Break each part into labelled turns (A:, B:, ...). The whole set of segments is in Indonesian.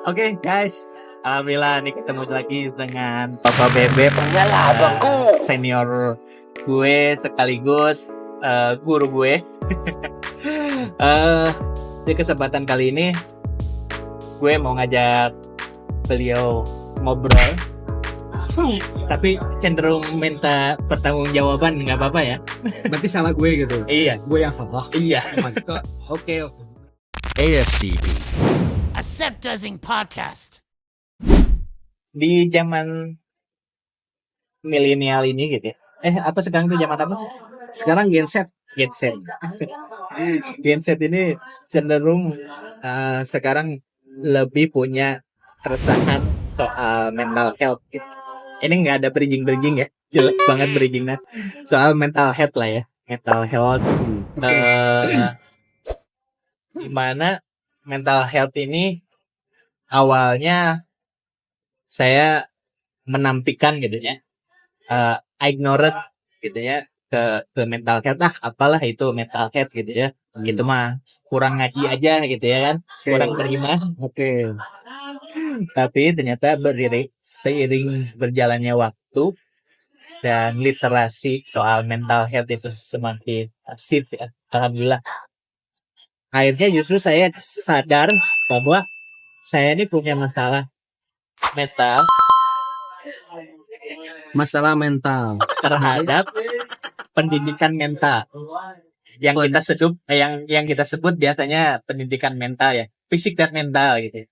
A: Oke guys, alhamdulillah nih ketemu lagi dengan Papa Bebe, senior gue sekaligus guru gue. Di kesempatan kali ini gue mau ngajak beliau ngobrol, tapi cenderung minta pertanggungjawaban, nggak apa-apa ya?
B: Berarti salah gue gitu.
A: Iya,
B: Gue yang salah.
A: iya.
B: Oke.
C: ASDP.
D: Acceptazing Podcast.
A: Di zaman milenial ini gitu ya. Apa sekarang itu zaman apa?
B: Sekarang Gen Z.
A: Gen Z. Gen Z ini cenderung sekarang lebih punya keresahan soal mental health. Ini nggak ada bridging ya, jelek banget bridgingnya. Soal mental health lah ya, mental health. Dimana mental health ini awalnya saya menampikan gitu ya, ignorant gitu ya ke mental health, apalah itu mental health gitu ya, gitu mah kurang ngaji aja gitu ya kan, kurang beriman.
B: Oke.
A: Tapi ternyata seiring berjalannya waktu dan literasi soal mental health itu semakin masif ya, alhamdulillah. Akhirnya justru saya sadar bahwa saya ini punya masalah mental terhadap pendidikan mental yang kita sebut biasanya pendidikan mental ya, fisik dan mental gitu.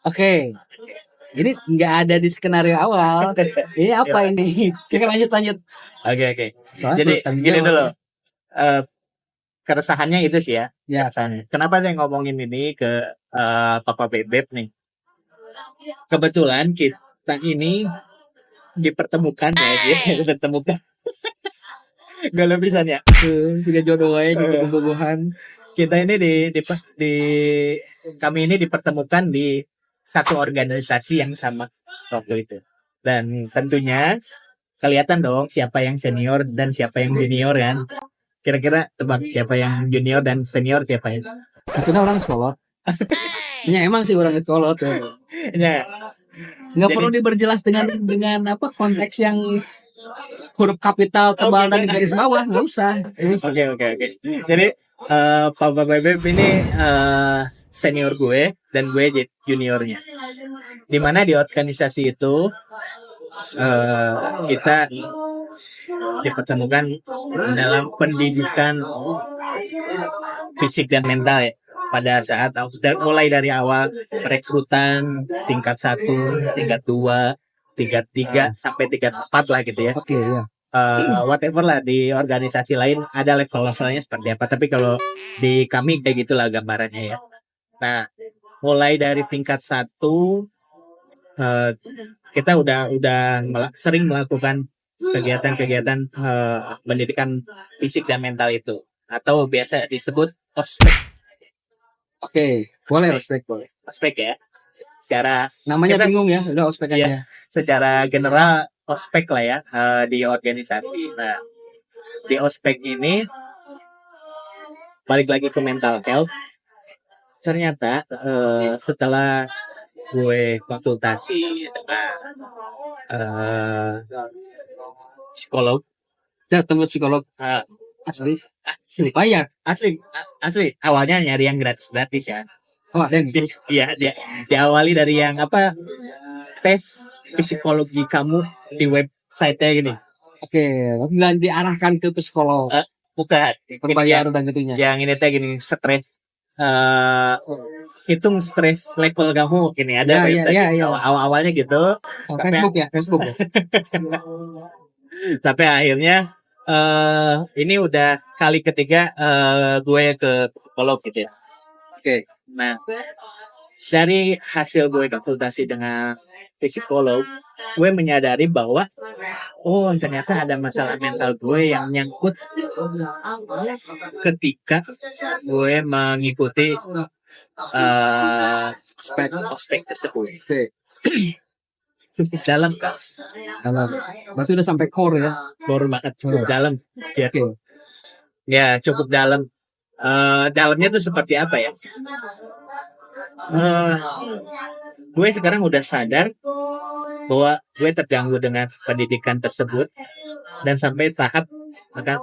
B: Oke. Ini nggak ada di skenario awal. Ini apa ini? Oke, lanjut.
A: Oke. Jadi gini dulu. Keresahannya itu sih ya.
B: Ya.
A: Keresahannya. Kenapa saya ngomongin ini ke Papa Bebeb nih? Kebetulan kita ini dipertemukan ya, ditemukan. Gak lebih ya.
B: Sudah jodoh aja di pembunuhan.
A: Kita ini kami ini dipertemukan di satu organisasi yang sama waktu itu. Dan tentunya kelihatan dong siapa yang senior dan siapa yang junior kan. Kira-kira tebak siapa yang junior dan senior siapa ya?
B: Akhirnya orang sekolah. Ya emang sih orang sekolah tuh.
A: Ya.
B: Nggak perlu diperjelas dengan apa konteks yang huruf kapital tebal dan garis bawah, nggak usah.
A: Oke. Jadi Papa Bebeb ini senior gue dan gue juniornya. Dimana di organisasi itu kita dipertemukan dalam pendidikan fisik dan mental ya. Pada saat mulai dari awal perekrutan tingkat 1, tingkat 2, tingkat 3 sampai tingkat 4 lah gitu ya.
B: Oke, ya.
A: Whatever lah di organisasi lain ada level-levelnya seperti apa, tapi kalau di kami kayak gitulah gambarannya ya. Nah, mulai dari tingkat 1 kita udah sering melakukan kegiatan pendidikan fisik dan mental itu, atau biasa disebut ospek.
B: Oke, boleh ospek.
A: Ospek ya. Secara
B: Namanya bingung ya, udah ospek aja.
A: ya, secara general ospek lah ya di organisasi. Nah, di ospek ini balik lagi ke mental health. Ternyata setelah gue konsultasi dengan psikolog,
B: Temu psikolog asli. Bayar.
A: asli awalnya nyari yang gratis ya.
B: Oh, ada yang gitu.
A: Iya, diawali dari yang apa, tes psikologi kamu di website-nya gini.
B: Oke, dan diarahkan ke psikolog.
A: Bukan
B: Berbayar dan gitunya.
A: yang ini teh gini, stres, hitung stres level kamu gini, ada website
B: ya.
A: awalnya gitu.
B: Facebook ya.
A: Tapi akhirnya ini udah kali ketiga gue ke psikolog gitu ya. Oke. Nah, dari hasil gue konsultasi dengan psikolog, gue menyadari bahwa ternyata ada masalah mental gue yang nyangkut ketika gue mengikuti ospek tersebut. Cukup dalam kan?
B: Berarti udah sampai core ya.
A: Core banget, cukup dalam. Ya,
B: Oke.
A: ya cukup dalam. Dalamnya tuh seperti apa ya? Eh, gue sekarang udah sadar bahwa gue terganggu dengan pendidikan tersebut dan sampai tahap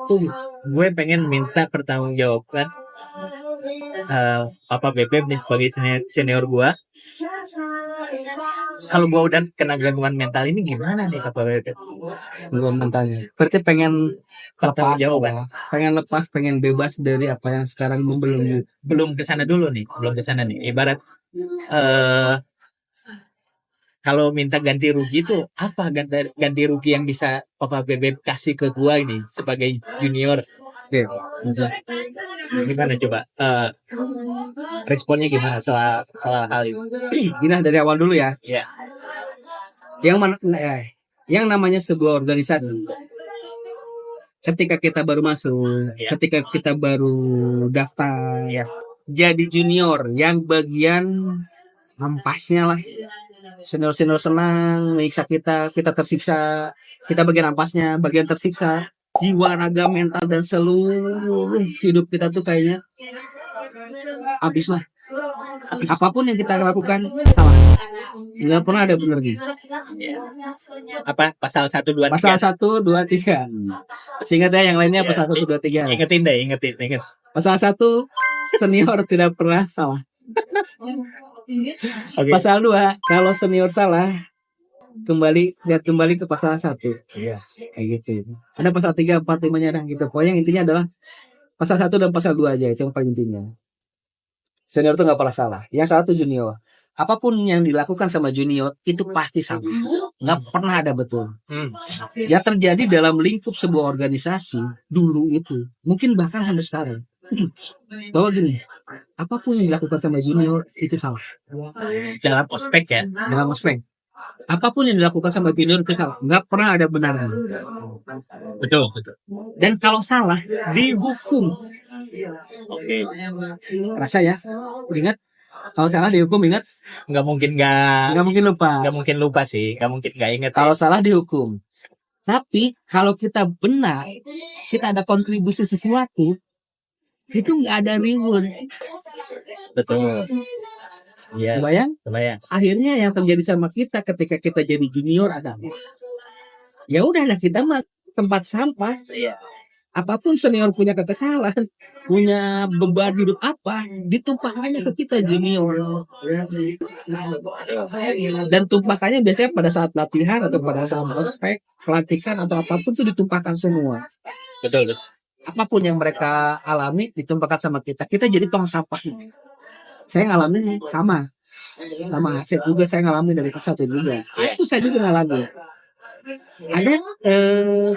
A: tuh gue pengen minta pertanggungjawaban Papa Bebek nih sebagai senior gue. Kalau gue udah kena gangguan mental ini gimana nih Papa Bebek?
B: Gangguan mentalnya. Berarti pengen lepas,
A: Jawaban.
B: pengen bebas dari apa yang sekarang
A: Belum kesana dulu nih, belum kesana nih. Ibarat kalau minta ganti rugi itu apa ganti rugi yang bisa Papa Bebek kasih ke gua ini sebagai junior?
B: Oke.
A: Gimana coba responnya gimana soal hal ini?
B: Gini dari awal dulu ya.
A: Ya,
B: Yang namanya sebuah organisasi. Ketika kita baru masuk,
A: Ya.
B: ketika kita baru daftar, jadi junior yang bagian ampasnya lah. Senior senang, menyiksa kita tersiksa, kita bagian ampasnya, bagian tersiksa. Jiwa, raga, mental, dan seluruh hidup kita tuh kayaknya habis lah. Apapun yang kita lakukan salah. Nggak pernah ada benernya.
A: apa pasal 1 2
B: Pasal
A: 3?
B: 1, 2, 3. Seingat ya yang lainnya pasal 1, 2, 3.
A: Ingetin.
B: Pasal 1, senior tidak pernah salah.
A: Oke.
B: Pasal 2, kalau senior salah, kembali ke pasal 1.
A: Iya.
B: Kayak gitu. Ada pasal 3, 4, 5-nya dah gitu. Pokoknya intinya adalah pasal 1 dan pasal 2 aja, itu yang paling intinya. Senior itu nggak pernah salah. Yang salah itu junior. Apapun yang dilakukan sama junior itu pasti sama. Nggak pernah ada betul. Yang terjadi dalam lingkup sebuah organisasi dulu itu, mungkin bahkan sampai sekarang, bahwa gini, apapun yang dilakukan sama junior itu salah.
A: Dalam ospek ya.
B: Dalam ospek, apapun yang dilakukan sama junior itu salah. Nggak pernah ada benarnya.
A: Betul.
B: Dan kalau salah, dihukum.
A: Oke.
B: Rasa ya, ingat. Kalau salah dihukum, ingat.
A: Nggak mungkin
B: Nggak mungkin lupa.
A: sih. Nggak mungkin nggak inget.
B: Kalau salah dihukum. Tapi kalau kita benar, kita ada kontribusi sesuatu, itu nggak ada reward.
A: Betul. Iya.
B: Kebayang? Akhirnya yang terjadi sama kita ketika kita jadi junior adalah, ya udahlah kita mah tempat sampah.
A: Iya.
B: Apapun senior punya kesalahan, punya beban hidup apa, ditumpahkannya ke kita junior. Dan tumpahkannya biasanya pada saat latihan atau pada saat ospek, pelantikan atau apapun itu ditumpahkan semua.
A: Betul.
B: Apapun yang mereka alami ditumpahkan sama kita. Kita jadi tong sampah. Saya ngalamin sama Asep juga, saya ngalamin dari kelas 1 juga. Itu saya juga ngalamin. Ada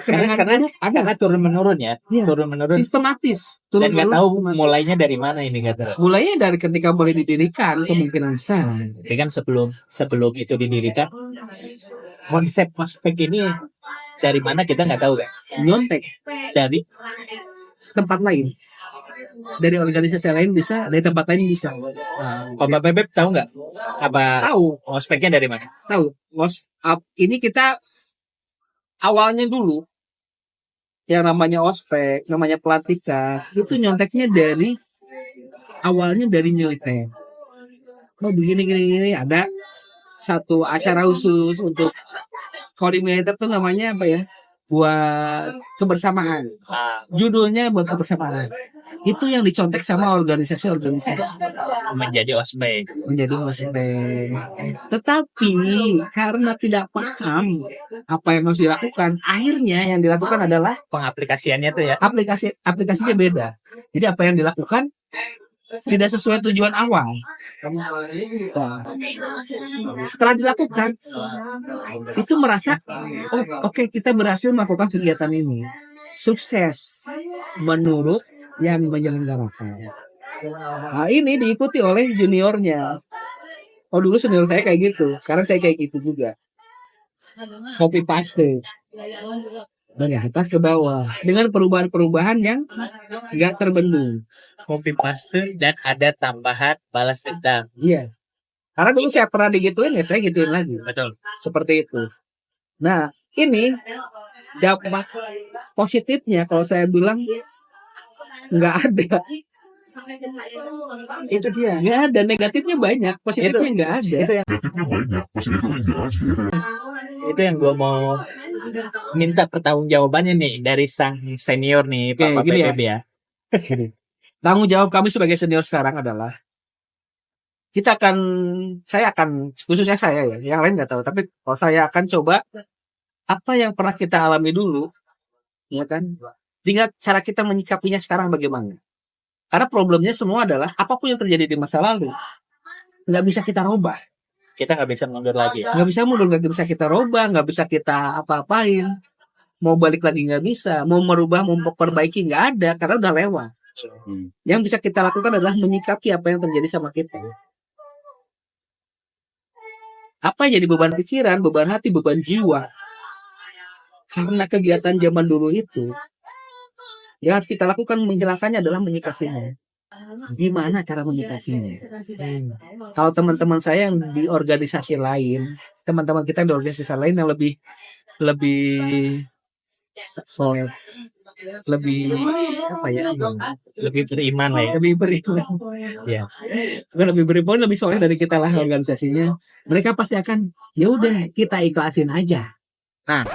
A: karena turun menurun ya.
B: Iya.
A: Turun menurun.
B: Sistematis.
A: Dan nggak tahu mulainya dari mana ini kata.
B: Mulainya dari ketika boleh didirikan kemungkinan besar.
A: Tapi kan sebelum itu didirikan, konsep ospek ini dari mana kita nggak tahu kan?
B: Nyontek
A: Dari
B: tempat lain. Dari organisasi lain bisa, dari tempat lain bisa.
A: Papa Bebek tahu nggak apa
B: Tahu,
A: ospeknya dari mana?
B: tahu. Ini kita awalnya dulu yang namanya ospek, namanya pelantikan, itu nyonteknya dari awalnya dari militer. Oh begini ada satu acara khusus untuk kalau di militer tuh namanya apa ya? Buat kebersamaan. Judulnya buat kebersamaan. Itu yang dicontek sama organisasi-organisasi
A: Menjadi ospek.
B: menjadi ospek. Tetapi karena tidak paham apa yang harus dilakukan, akhirnya yang dilakukan adalah
A: Pengaplikasiannya tuh ya.
B: aplikasinya beda. Jadi apa yang dilakukan tidak sesuai tujuan awal. Nah, setelah dilakukan, itu merasa, oke, kita berhasil melakukan kegiatan ini, sukses menurut yang menyelenggarakan. Nah, ini diikuti oleh juniornya. Oh dulu senior saya kayak gitu, sekarang saya kayak gitu juga. Copy paste dari atas ke bawah dengan perubahan-perubahan yang nggak terbendung.
A: Copy paste dan ada tambahan balas dendam.
B: Iya. Karena dulu saya pernah digituin ya saya gituin lagi.
A: Betul.
B: Seperti itu. Nah ini dampak positifnya kalau saya bilang nggak ada. Itu dia. Nggak ada, negatifnya banyak, positifnya nggak ada.
A: Itu yang gue mau minta pertanggungjawabannya nih dari sang senior nih,
B: Oke,
A: Bapak
B: gini ya.
A: PBB ya.
B: Tanggung jawab kami sebagai senior sekarang adalah saya akan, khususnya saya ya, yang lain nggak tahu, tapi kalau saya akan coba apa yang pernah kita alami dulu, ya kan? Tinggal cara kita menyikapinya sekarang bagaimana. Karena problemnya semua adalah apapun yang terjadi di masa lalu nggak bisa kita rubah,
A: Kita nggak bisa mundur lagi ya.
B: nggak bisa mundur, nggak bisa kita rubah, nggak bisa kita apa-apain. Mau balik lagi nggak bisa, mau merubah, mau memperbaiki nggak ada karena udah lewat. Yang bisa kita lakukan adalah menyikapi apa yang terjadi sama kita. Apa yang jadi beban pikiran, beban hati, beban jiwa karena kegiatan zaman dulu itu, yang harus kita lakukan menghilangkannya adalah menyikapinya. Gimana cara menyikapinya? Kalau teman-teman saya yang di organisasi lain, teman-teman kita yang di organisasi lain yang lebih soleh, lebih apa ya?
A: Lebih beriman lah ya.
B: Lebih beriman.
A: Ya.
B: Bukan lebih beriman, lebih soleh dari kita lah organisasinya. Mereka pasti akan, ya udah kita ikhlasin aja.
A: Nah,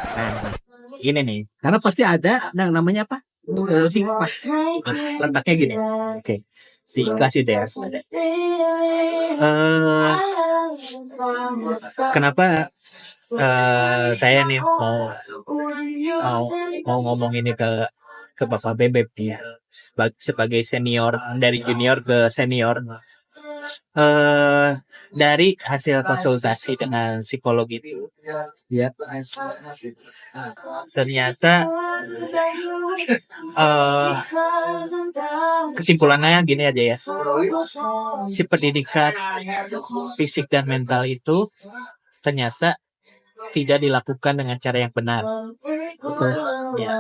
A: ini nih.
B: Karena pasti ada yang namanya apa? Hikmah.
A: Letaknya gini. Oke. Dikasih deh. Kenapa saya nih mau ngomong ini ke Bapak Bebek nih ya, sebagai senior, dari junior ke senior. Dari hasil konsultasi dengan psikolog itu,
B: Ya.
A: ternyata kesimpulannya gini aja ya, si pendidikan fisik dan mental itu ternyata tidak dilakukan dengan cara yang benar. Ya.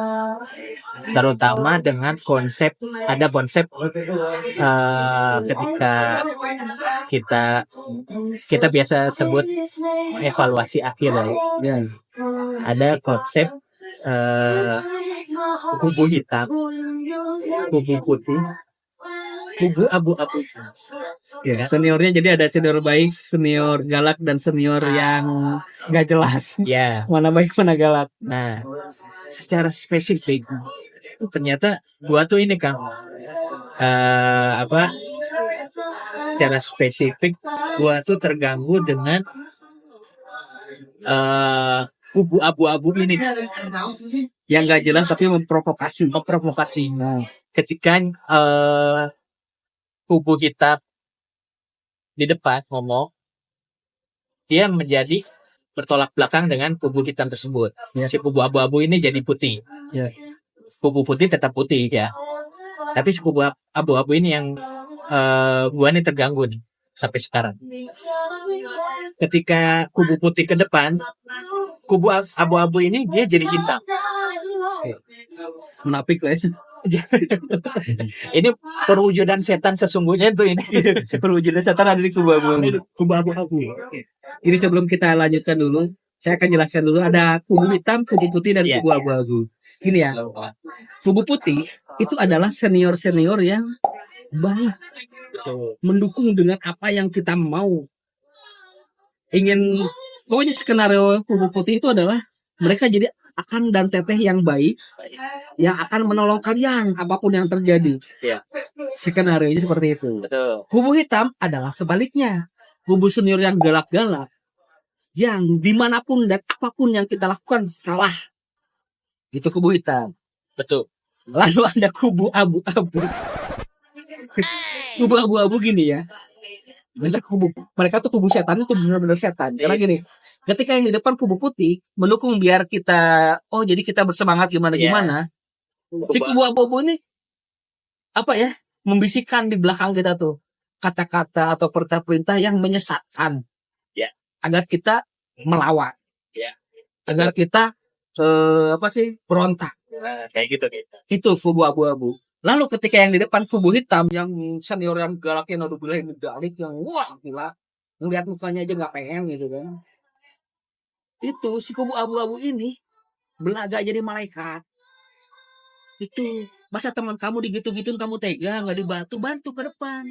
A: Terutama dengan ada konsep ketika kita biasa sebut evaluasi akhir ya. Ada konsep kubu hitam, kubu putih, kubu abu-abu.
B: Ya, seniornya jadi ada senior baik, senior galak, dan senior yang nggak jelas.
A: Ya.
B: Mana baik, mana galak.
A: Nah, secara spesifik ternyata gua tuh ini Kang, secara spesifik gua tuh terganggu dengan kubu abu-abu ini
B: Yang nggak jelas tapi memprovokasi.
A: Nah, ketika kubu hitam di depan ngomong, dia menjadi bertolak belakang dengan kubu hitam tersebut.
B: Ya.
A: Si kubu abu-abu ini jadi putih.
B: Ya.
A: Kubu putih tetap putih ya. Tapi si kubu abu-abu ini yang gua nih terganggu nih sampai sekarang. Ketika kubu putih ke depan, kubu abu-abu ini dia jadi hitam.
B: Menapik lah ya.
A: Ini perwujudan setan sesungguhnya itu ini.
B: Perwujudan setan ada di kubu abu-abu.
A: Kubu abu-abu.
B: Ini sebelum kita lanjutkan dulu, saya akan jelaskan dulu ada kubu hitam, kubu putih, dan kubu abu-abu. Ini ya, kubu putih itu adalah senior-senior yang baik, mendukung dengan apa yang kita mau. Pokoknya skenario kubu putih itu adalah mereka jadi akan dan teteh yang baik, yang akan menolong kalian apapun yang terjadi.
A: Ya.
B: Skenario seperti itu.
A: Betul.
B: Kubu hitam adalah sebaliknya, kubu senior yang galak-galak, yang dimanapun dan apapun yang kita lakukan salah. Itu kubu hitam.
A: Betul.
B: Lalu ada kubu abu-abu. Kubu abu-abu gini ya. Mereka tuh kubu setan itu benar-benar setan. Karena gini, ketika yang di depan kubu putih mendukung biar kita, jadi kita bersemangat gimana-gimana. Si kubu abu-abu ini apa ya? Membisikkan di belakang kita tuh kata-kata atau perintah-perintah yang menyesatkan.
A: Ya.
B: Agar kita melawan.
A: Ya.
B: Agar kita berontak.
A: Nah, kayak gitu.
B: Itu kubu abu-abu. Lalu ketika yang di depan kubu hitam, yang senior yang galak, yang yang galak, yang wah gila, ngeliat mukanya aja nggak pengen gitu kan. Itu si kubu abu-abu ini belaga jadi malaikat. Itu Masa teman kamu digitu-gituin kamu tega, nggak dibantu, bantu ke depan.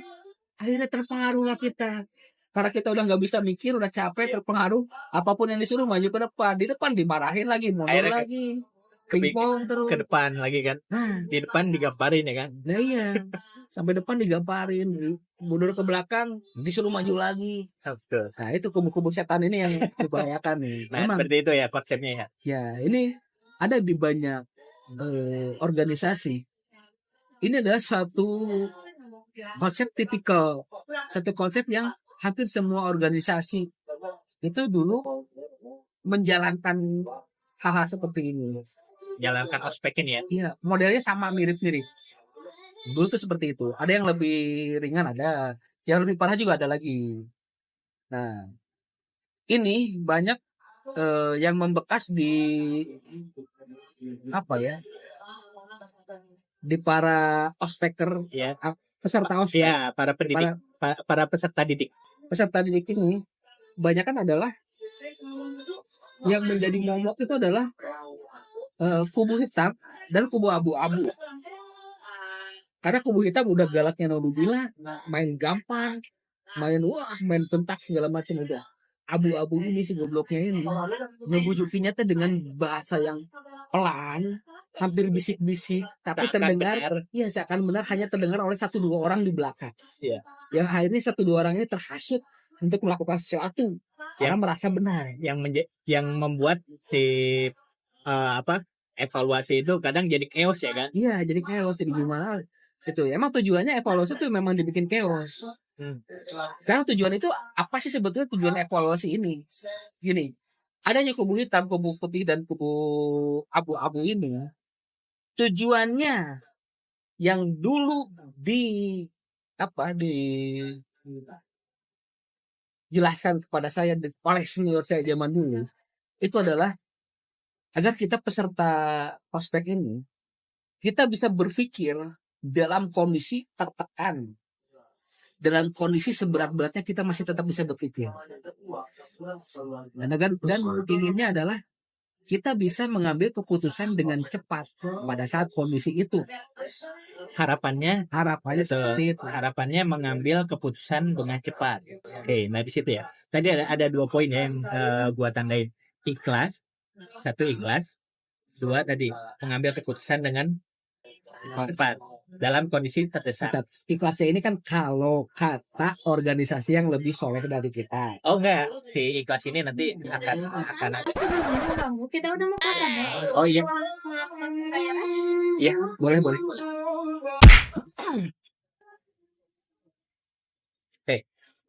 B: Akhirnya terpengaruh lah kita. Karena kita udah nggak bisa mikir, udah capek, terpengaruh. Apapun yang disuruh maju ke depan. Di depan dimarahin lagi, mundur
A: Akhirnya
B: lagi. Pingpong terus.
A: ke depan lagi kan.
B: Nah,
A: Di depan digambarin ya kan.
B: nah iya. Sampai depan digamparin. Mundur ke belakang, disuruh maju lagi.
A: Betul.
B: Nah itu kubu-kubu setan ini yang dibahayakan nih.
A: Nah,
B: Memang,
A: seperti itu ya konsepnya ya.
B: ya ini ada di banyak organisasi. Ini adalah satu konsep tipikal, satu konsep yang hampir semua organisasi itu dulu menjalankan hal-hal seperti ini.
A: Jalankan ospek ini ya.
B: Iya, modelnya sama, mirip-mirip. Dulu tuh seperti itu. Ada yang lebih ringan, ada yang lebih parah juga ada lagi. Nah, ini banyak yang membekas di apa ya? Di para ospeker,
A: Ya.
B: peserta ospek,
A: Ya, para pendidik, para peserta didik.
B: peserta didik ini, kebanyakan adalah yang menjadi momok itu adalah kubu hitam dan kubu abu-abu. Karena kubu hitam udah galaknya naudzubillah, main gampang, main pentak segala macam udah. Abu-abu ini si gobloknya ini ngebujukinya tuh dengan bahasa yang pelan, hampir bisik-bisik, tapi terdengar, ya seakan benar hanya terdengar oleh 1-2 orang di belakang.
A: Iya.
B: Yang akhirnya 1-2 orang ini terhasut untuk melakukan sesuatu karena merasa benar.
A: Yang membuat si evaluasi itu kadang jadi chaos ya kan.
B: Iya, jadi chaos, jadi gimana? Itu emang tujuannya evaluasi itu memang dibikin chaos. Karena tujuan itu apa sih sebetulnya tujuan evaluasi ini? Gini, adanya kubu hitam, kubu putih, dan kubu abu-abu ini tujuannya yang dulu dijelaskan kepada saya oleh senior saya zaman dulu itu adalah agar kita peserta ospek ini kita bisa berpikir dalam kondisi tertekan, dalam kondisi seberat-beratnya kita masih tetap bisa berpikir. Dan inginnya adalah kita bisa mengambil keputusan dengan cepat pada saat kondisi itu.
A: Harapannya
B: Seperti itu.
A: harapannya mengambil keputusan dengan cepat. Oke, nah di situ ya. Tadi ada 2 poin ya yang gua tandain. Ikhlas, 1 ikhlas, 2 tadi mengambil keputusan dengan cepat dalam kondisi terdesak.
B: Ikhlasnya ini kan kalau kata organisasi yang lebih soleh dari kita.
A: Oh enggak, si ikhlas ini nanti akan
E: Kita udah mau makan ya.
B: Oh iya, iya boleh.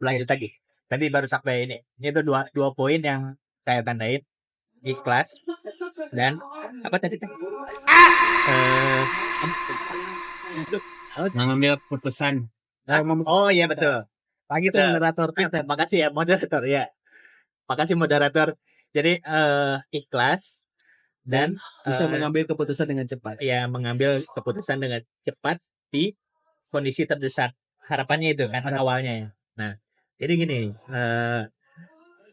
A: lanjut lagi. Tadi baru sampai ini. Ini tuh dua poin yang saya tandain. Ikhlas dan apa tadi?
B: Mengambil keputusan.
A: Oh iya betul.
B: Pagi tuh moderator kita.
A: Makasih ya moderator ya. Makasih moderator. Jadi ikhlas dan
B: Bisa mengambil keputusan dengan cepat.
A: Ya mengambil keputusan dengan cepat di kondisi terdesak. Harapannya itu kan awalnya ya. Nah, jadi gini,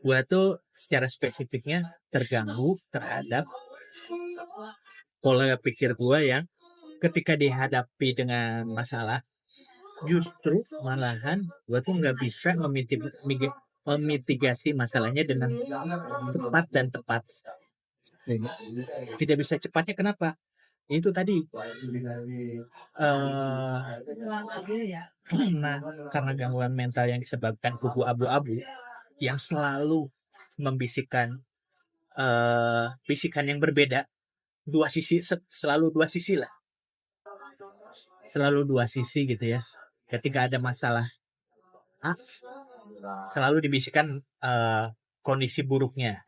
A: gua tuh secara spesifiknya terganggu terhadap pola pikir gua yang ketika dihadapi dengan masalah justru malahan gua tuh nggak bisa memitigasi masalahnya dengan cepat dan tepat. Tidak bisa cepatnya kenapa? Itu tadi karena gangguan mental yang disebabkan kubu abu-abu yang selalu membisikkan bisikan yang berbeda, selalu dua sisi lah, selalu dua sisi gitu ya. Ketika ada masalah selalu dibisikkan kondisi buruknya,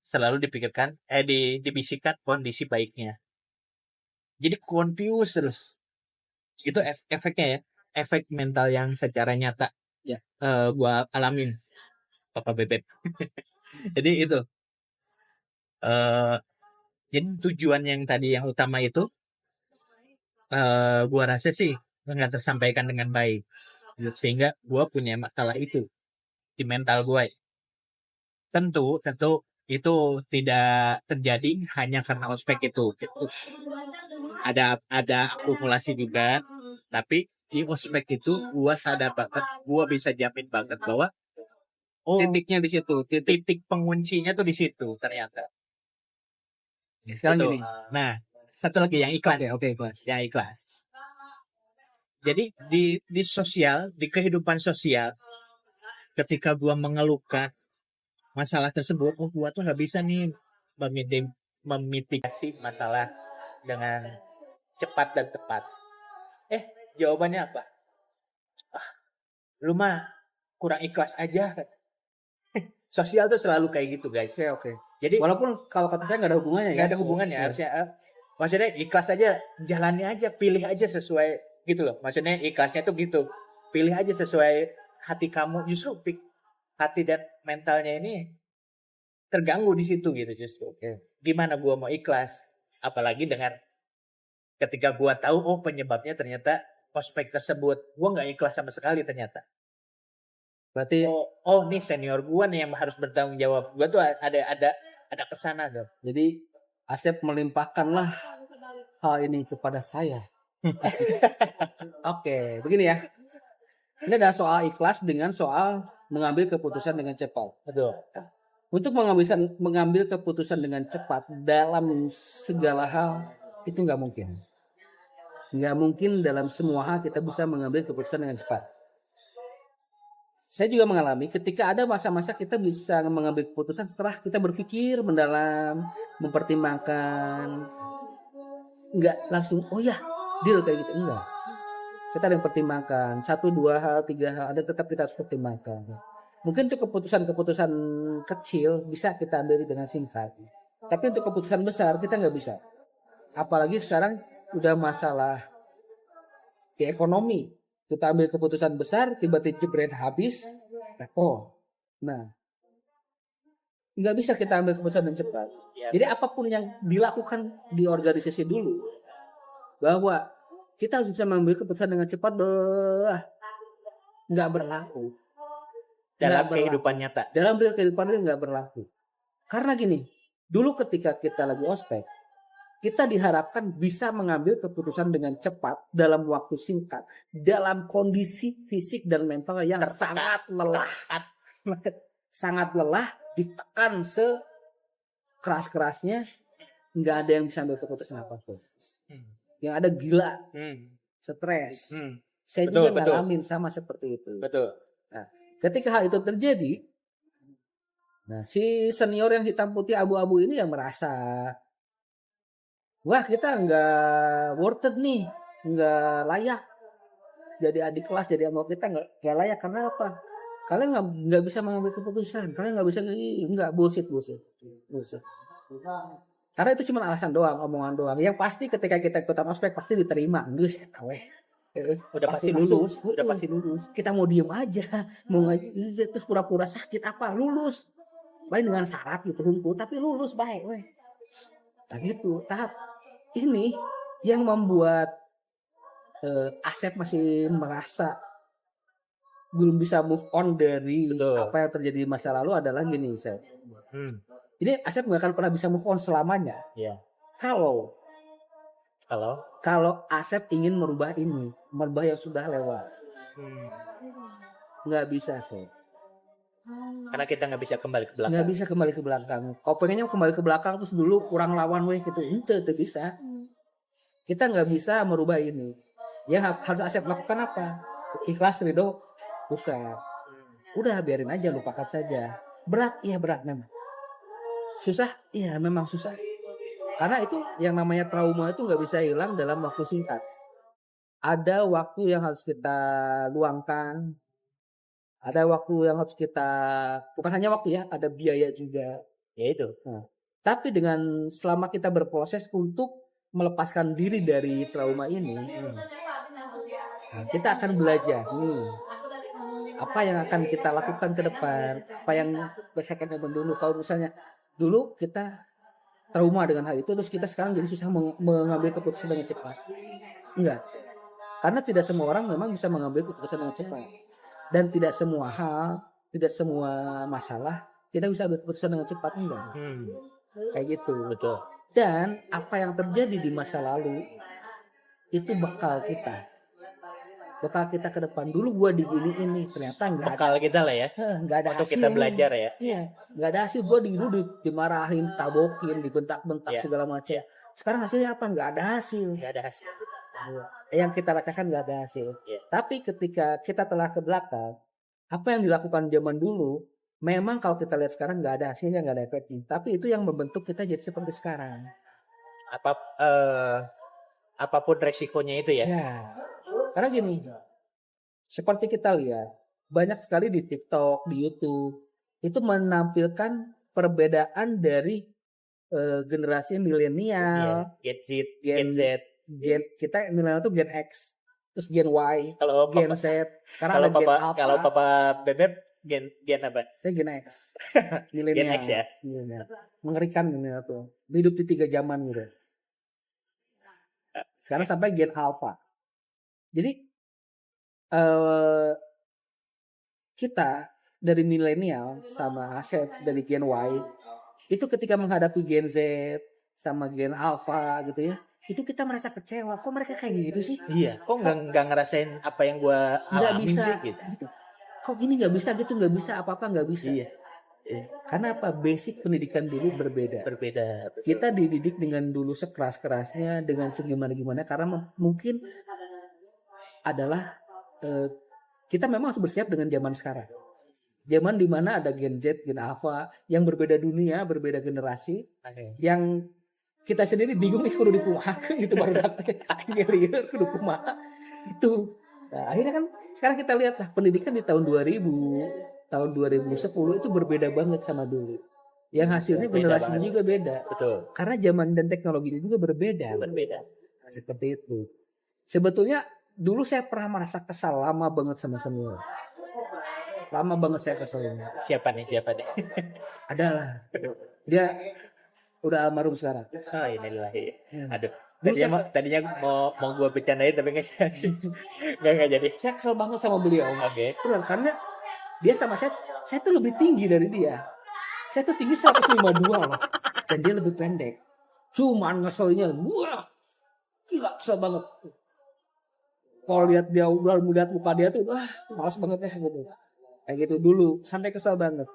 A: selalu dipikirkan dibisikkan kondisi baiknya. Jadi confuse terus. Itu efeknya ya, efek mental yang secara nyata ya gua alamin, Papa Bebek. Jadi itu jadi tujuan yang tadi yang utama itu gua rasa sih nggak tersampaikan dengan baik, sehingga gua punya masalah itu di mental gua. Tentu itu tidak terjadi hanya karena ospek itu. Ada akumulasi juga, tapi di ospek itu gua sadar banget, gua bisa jamin banget bahwa
B: Titiknya di situ.
A: titik penguncinya tuh di situ ternyata.
B: Sekarang
A: Gitu.
B: gini.
A: Nah, satu lagi yang ikhlas.
B: Oke, kelas.
A: Yang ikhlas. Jadi di sosial, di kehidupan sosial, ketika gua mengeluhkan masalah tersebut, gua tuh nggak bisa nih memitigasi masalah dengan cepat dan tepat. Jawabannya apa? Lu mah kurang ikhlas aja. Sosial tuh selalu kayak gitu, guys.
B: Oke.
A: Jadi
B: Walaupun kalau kata saya nggak ada hubungannya ya.
A: nggak ada hubungannya, harusnya maksudnya ikhlas aja, jalani aja, pilih aja sesuai gitu loh. Maksudnya ikhlasnya tuh gitu. Pilih aja sesuai hati kamu. Justru hati dan mentalnya ini terganggu di situ gitu justru. Gimana gua mau ikhlas? Apalagi dengan ketika gua tahu penyebabnya ternyata ospek tersebut. Gua nggak ikhlas sama sekali ternyata.
B: Berarti
A: Nih senior gua nih yang harus bertanggung jawab. Gua tuh ada kesana tuh.
B: jadi Asep melimpahkanlah hal ini kepada saya. Oke, begini ya. Ini ada soal ikhlas dengan soal mengambil keputusan dengan cepat.
A: Betul.
B: Untuk mengambil keputusan dengan cepat dalam segala hal itu nggak mungkin. Nggak mungkin dalam semua hal kita bisa mengambil keputusan dengan cepat. Saya juga mengalami ketika ada masa-masa kita bisa mengambil keputusan setelah kita berpikir mendalam, mempertimbangkan, nggak langsung deal kayak gitu, enggak. Kita ada yang pertimbangkan 1, 2 hal, 3 hal, ada tetap kita harus pertimbangkan. Mungkin untuk keputusan-keputusan kecil bisa kita ambil dengan singkat, tapi untuk keputusan besar kita nggak bisa. Apalagi sekarang udah masalah di ekonomi. Kita ambil keputusan besar, tiba-tiba jebret habis. Nah, nggak bisa kita ambil keputusan yang cepat. Jadi apapun yang dilakukan di organisasi dulu, bahwa kita harus bisa mengambil keputusan dengan cepat, nggak berlaku.
A: Dalam kehidupan nyata.
B: Dalam kehidupan itu nggak berlaku. Karena gini, dulu ketika kita lagi ospek, kita diharapkan bisa mengambil keputusan dengan cepat dalam waktu singkat, dalam kondisi fisik dan mental yang sangat lelah, ditekan sekeras-kerasnya, nggak ada yang bisa ambil keputusan apapun. Yang ada gila, stres. Saya juga ngalamin sama seperti itu.
A: Betul.
B: Nah, ketika hal itu terjadi, si senior yang hitam putih abu-abu ini yang merasa, wah kita nggak worth it nih, nggak layak jadi adik kelas, jadi anggota kita nggak layak. Karena apa? Kalian nggak bisa mengambil keputusan, kalian nggak bisa, nggak bullshit. Karena itu cuma alasan doang, omongan doang. Yang pasti ketika kita ikutan ospek pasti diterima,
A: Udah pasti lulus.
B: Kita mau diem aja, mau terus pura-pura sakit apa, lulus. Baik dengan syarat gitu, tapi lulus baik, Nah gitu. Tahap ini yang membuat Asep masih merasa belum bisa move on dari apa yang terjadi di masa lalu adalah gini, Asep. Ini Asep nggak akan pernah bisa move on selamanya.
A: Iya.
B: Kalau
A: Kalau
B: Asep ingin merubah yang sudah lewat, nggak bisa, Asep.
A: karena kita nggak bisa kembali ke belakang.
B: Nggak bisa kembali ke belakang. Kau pengennya kembali ke belakang terus dulu kurang lawan gitu, itu bisa. Kita nggak bisa merubah ini. Yang harus Asep lakukan apa? Ikhlas, ridho, bukan. Udah biarin aja, lupakan saja. Berat, iya berat memang. Susah, iya memang susah. Karena itu yang namanya trauma itu nggak bisa hilang dalam waktu singkat. Ada waktu yang harus kita luangkan. Ada waktu yang harus kita, bukan hanya waktu ya, ada biaya juga.
A: Ya itu.
B: Tapi dengan selama kita berproses untuk melepaskan diri dari trauma ini, kita akan belajar nih apa yang akan kita lakukan ke depan, apa yang berdasarkan dulu. Kalau misalnya dulu kita trauma dengan hal itu, terus kita sekarang jadi susah mengambil keputusan dengan cepat. Enggak, karena tidak semua orang memang bisa mengambil keputusan dengan cepat, dan tidak semua hal, tidak semua masalah kita bisa ambil keputusan dengan cepat, enggak. Kayak gitu.
A: Betul.
B: Dan apa yang terjadi di masa lalu itu bekal kita ke depan. Dulu gua diginiin nih, ternyata nggak ada,
A: Bekal kita lah ya.
B: nggak ada
A: Untuk
B: hasilnya.
A: kita belajar ya.
B: Iya, nggak ada hasil. Gua dulu dimarahin, tabokin, dibentak-bentak
A: Iya.
B: segala macam. Sekarang hasilnya apa? Nggak ada hasil.
A: Nggak ada hasil.
B: Yang kita rasakan nggak ada hasil.
A: Iya.
B: Tapi ketika kita telah ke belakang, apa yang dilakukan zaman dulu, memang kalau kita lihat sekarang nggak ada hasilnya, nggak ada efeknya. Tapi itu yang membentuk kita jadi seperti sekarang.
A: Apapun resikonya itu ya.
B: Ya, karena gini, seperti kita lihat banyak sekali di TikTok, di YouTube itu menampilkan perbedaan dari generasi milenial,
A: Gen Z,
B: Gen-
A: Gen Z.
B: Gen kita milenial itu Gen X, terus Gen Y,
A: Kalau
B: Gen
A: papa,
B: Z, sekarang ada Gen Alpha.
A: kalau papa Bebek gen apa?
B: Saya Gen X, milenial.
A: Gen X ya.
B: Milenial. Mengerikan milenial tuh, hidup di 3 zaman gitu. Sekarang sampai Gen Alpha. Jadi kita dari milenial sama Asep dari Gen Y itu ketika menghadapi Gen Z sama Gen Alpha gitu ya, itu kita merasa kecewa. Kok mereka kayak gitu sih?
A: Iya. Kok nggak ngerasain apa yang gua
B: Nggak
A: alamin
B: bisa
A: sih gitu.
B: gitu. Kok gini nggak bisa gitu, nggak bisa apa-apa nggak bisa.
A: Iya.
B: Karena apa? Basic pendidikan dulu berbeda.
A: Berbeda.
B: Kita dididik dengan dulu sekeras-kerasnya, dengan segimana-gimana, karena mungkin adalah kita memang harus bersiap dengan zaman sekarang. Zaman dimana ada Gen Z, Gen Alpha yang berbeda dunia, berbeda generasi, yang kita sendiri bingung kudu dikumaha gitu baru datang ngelihat kudu kumaha itu. Nah, akhirnya kan sekarang kita lihat lah pendidikan di tahun 2000, tahun 2010 itu berbeda banget sama dulu. Yang hasilnya
A: Beda
B: generasinya
A: banget.
B: juga beda.
A: Betul.
B: Karena zaman dan teknologi juga berbeda.
A: Berbeda.
B: Nah, seperti itu. Sebetulnya dulu saya pernah merasa kesal lama banget sama semua. Lama banget saya keselnya.
A: Siapa nih?
B: Adalah dia udah almarhum sekarang.
A: Oh, inilah. Aduh.
B: Dulu
A: Tadinya mau gua bercandain tapi nggak jadi. Nggak jadi.
B: saya kesel banget sama beliau.
A: Oke.
B: Benar, karena dia sama saya tuh lebih tinggi dari dia. Saya tuh tinggi 152 loh. Dan dia lebih pendek. Cuman ngeselnya, wah, gila kesel banget. Kalau lihat dia, udah melihat muka dia tuh, malas banget ya gitu. Kayak gitu dulu, sampai kesel banget.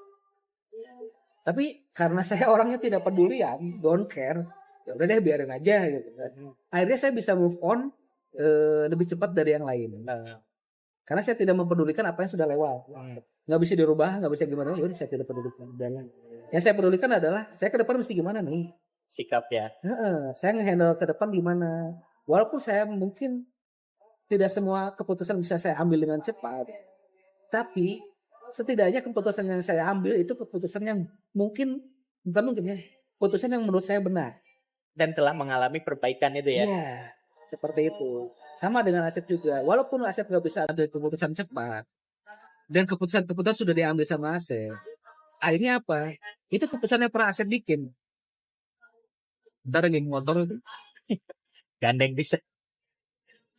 B: Tapi karena saya orangnya tidak pedulian, don't care, ya udah deh biarin aja gitu. Akhirnya saya bisa move on lebih cepat dari yang lain. Karena saya tidak mempedulikan apa yang sudah lewat. Nggak bisa dirubah, nggak bisa gimana, ya udah saya tidak pedulikan. Dan yang saya pedulikan adalah saya ke depan mesti gimana nih.
A: Sikap ya.
B: Saya nge-handle ke depan gimana. Walaupun saya mungkin tidak semua keputusan bisa saya ambil dengan cepat, tapi setidaknya keputusan yang saya ambil itu keputusan yang bukan mungkin ya, keputusan yang menurut saya benar.
A: Dan telah mengalami perbaikan itu ya.
B: Iya, seperti itu. Sama dengan Asep juga. Walaupun Asep nggak bisa ambil keputusan cepat, dan keputusan sudah diambil sama Asep, akhirnya apa? Itu keputusan yang pernah Asep bikin. Ntar geng motor itu.
A: Gandeng bisa.